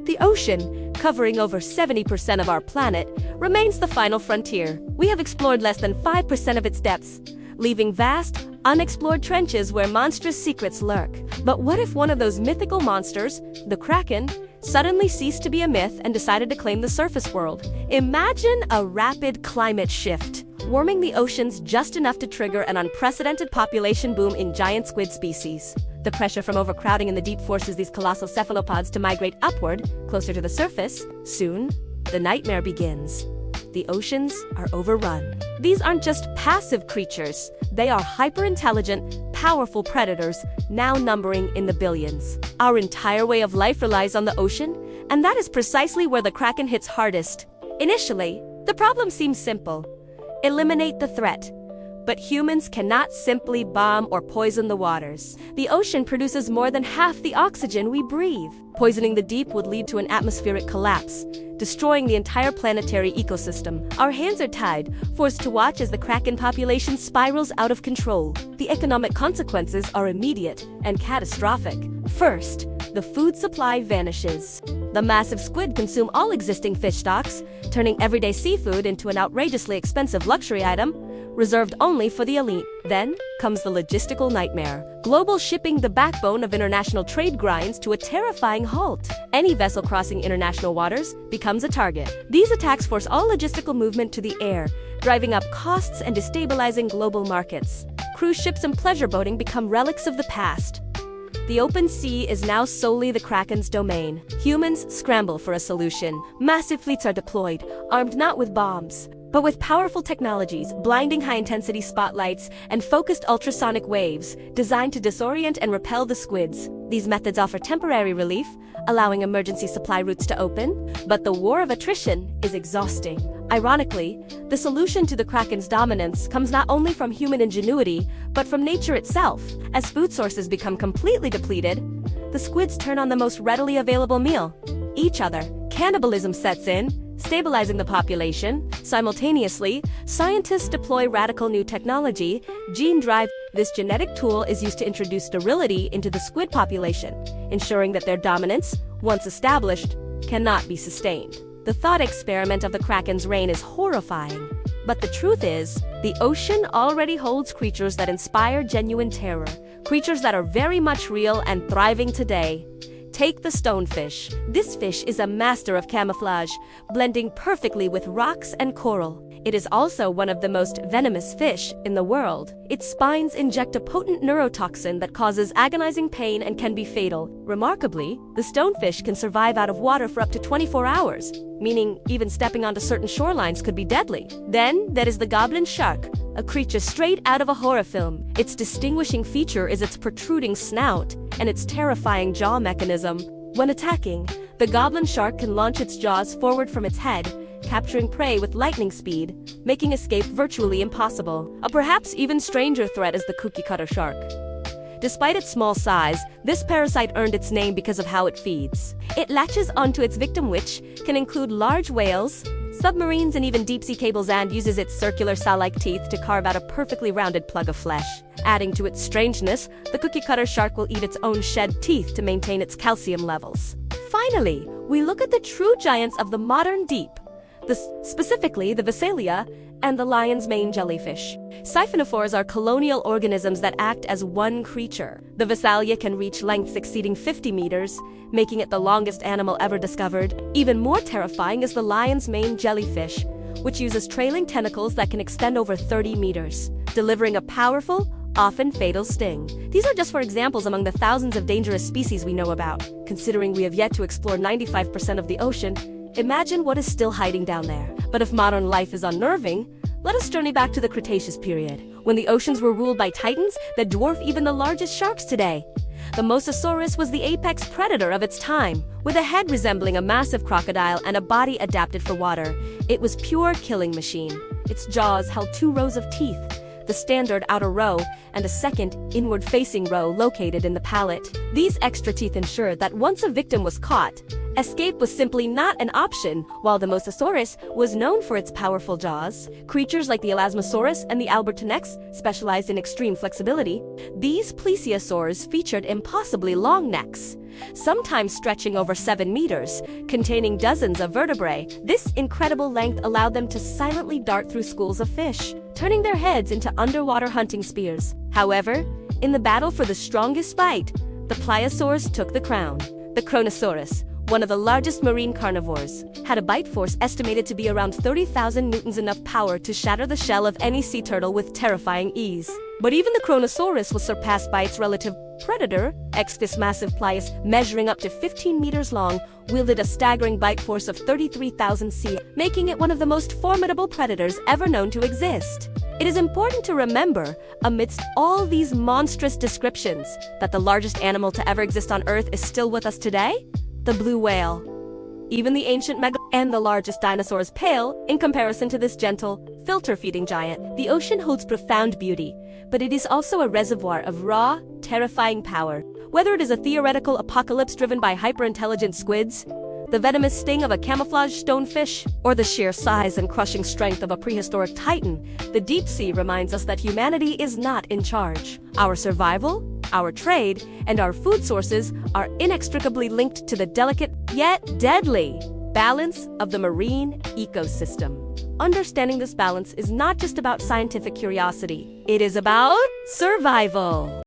The ocean, covering over 70% of our planet, remains the final frontier. We have explored less than 5% of its depths, leaving vast, unexplored trenches where monstrous secrets lurk. But what if one of those mythical monsters, the Kraken, suddenly ceased to be a myth and decided to claim the surface world? Imagine a rapid climate shift, warming the oceans just enough to trigger an unprecedented population boom in giant squid species. The pressure from overcrowding in the deep forces these colossal cephalopods to migrate upward, closer to the surface. Soon, the nightmare begins. The oceans are overrun. These aren't just passive creatures. They are hyper-intelligent, powerful predators, now numbering in the billions. Our entire way of life relies on the ocean, and that is precisely where the Kraken hits hardest. Initially, the problem seems simple. Eliminate the threat. But humans cannot simply bomb or poison the waters. The ocean produces more than half the oxygen we breathe. Poisoning the deep would lead to an atmospheric collapse, destroying the entire planetary ecosystem. Our hands are tied, forced to watch as the Kraken population spirals out of control. The economic consequences are immediate and catastrophic. First, the food supply vanishes. The massive squid consume all existing fish stocks, turning everyday seafood into an outrageously expensive luxury item, reserved only for the elite. Then comes the logistical nightmare. Global shipping, the backbone of international trade, grinds to a terrifying halt. Any vessel crossing international waters becomes a target. These attacks force all logistical movement to the air, driving up costs and destabilizing global markets. Cruise ships and pleasure boating become relics of the past. The open sea is now solely the Kraken's domain. Humans scramble for a solution. Massive fleets are deployed, armed not with bombs, but with powerful technologies, blinding high-intensity spotlights, and focused ultrasonic waves designed to disorient and repel the squids. These methods offer temporary relief, allowing emergency supply routes to open, but the war of attrition is exhausting. Ironically, the solution to the Kraken's dominance comes not only from human ingenuity, but from nature itself. As food sources become completely depleted, the squids turn on the most readily available meal: each other. Cannibalism sets in, stabilizing the population. Simultaneously, scientists deploy radical new technology, gene drive. This genetic tool is used to introduce sterility into the squid population, ensuring that their dominance, once established, cannot be sustained. The thought experiment of the Kraken's reign is horrifying. But the truth is, the ocean already holds creatures that inspire genuine terror, creatures that are very much real and thriving today. Take the stonefish. This fish is a master of camouflage, blending perfectly with rocks and coral. It is also one of the most venomous fish in the world. Its spines inject a potent neurotoxin that causes agonizing pain and can be fatal. Remarkably, the stonefish can survive out of water for up to 24 hours, meaning even stepping onto certain shorelines could be deadly. Then there is the goblin shark, a creature straight out of a horror film. Its distinguishing feature is its protruding snout and its terrifying jaw mechanism. When attacking, the goblin shark can launch its jaws forward from its head, capturing prey with lightning speed, making escape virtually impossible. A perhaps even stranger threat is the Cookiecutter Shark. Despite its small size, this parasite earned its name because of how it feeds. It latches onto its victim, which can include large whales, submarines, and even deep-sea cables, and uses its circular saw-like teeth to carve out a perfectly rounded plug of flesh. Adding to its strangeness, the Cookiecutter Shark will eat its own shed teeth to maintain its calcium levels. Finally, we look at the true giants of the modern deep, specifically the Vesalia and the lion's mane jellyfish. Siphonophores are colonial organisms that act as one creature. The Vesalia can reach lengths exceeding 50 meters, making it the longest animal ever discovered. Even more terrifying is the lion's mane jellyfish, which uses trailing tentacles that can extend over 30 meters, delivering a powerful, often fatal sting. These are just for examples among the thousands of dangerous species we know about. Considering we have yet to explore 95% of the ocean, imagine what is still hiding down there. But if modern life is unnerving, let us journey back to the Cretaceous period, when the oceans were ruled by titans that dwarf even the largest sharks today. The Mosasaurus was the apex predator of its time, with a head resembling a massive crocodile and a body adapted for water. It was pure killing machine. Its jaws held 2 rows of teeth, the standard outer row, and a second, inward-facing row located in the palate. These extra teeth ensured that once a victim was caught, Escape was simply not an option. While the Mosasaurus was known for its powerful jaws, creatures like the Elasmosaurus and the Albertonex specialized in extreme flexibility. These plesiosaurs featured impossibly long necks, sometimes stretching over 7 meters, containing dozens of vertebrae. This incredible length allowed them to silently dart through schools of fish, turning their heads into underwater hunting spears. However, in the battle for the strongest bite, the pliosaurs took the crown. The Kronosaurus, one of the largest marine carnivores, had a bite force estimated to be around 30,000 newtons, enough power to shatter the shell of any sea turtle with terrifying ease. But even the Kronosaurus was surpassed by its relative predator. This massive plius, measuring up to 15 meters long, wielded a staggering bite force of 33,000 c, making it one of the most formidable predators ever known to exist. It is important to remember, amidst all these monstrous descriptions, that the largest animal to ever exist on Earth is still with us today: the blue whale. Even the ancient and the largest dinosaurs pale in comparison to this gentle, filter-feeding giant. The ocean holds profound beauty, but it is also a reservoir of raw, terrifying power. Whether it is a theoretical apocalypse driven by hyper-intelligent squids, the venomous sting of a camouflaged stonefish, or the sheer size and crushing strength of a prehistoric titan, the deep sea reminds us that humanity is not in charge. Our survival, our trade, and our food sources are inextricably linked to the delicate, yet deadly, balance of the marine ecosystem. Understanding this balance is not just about scientific curiosity. It is about survival.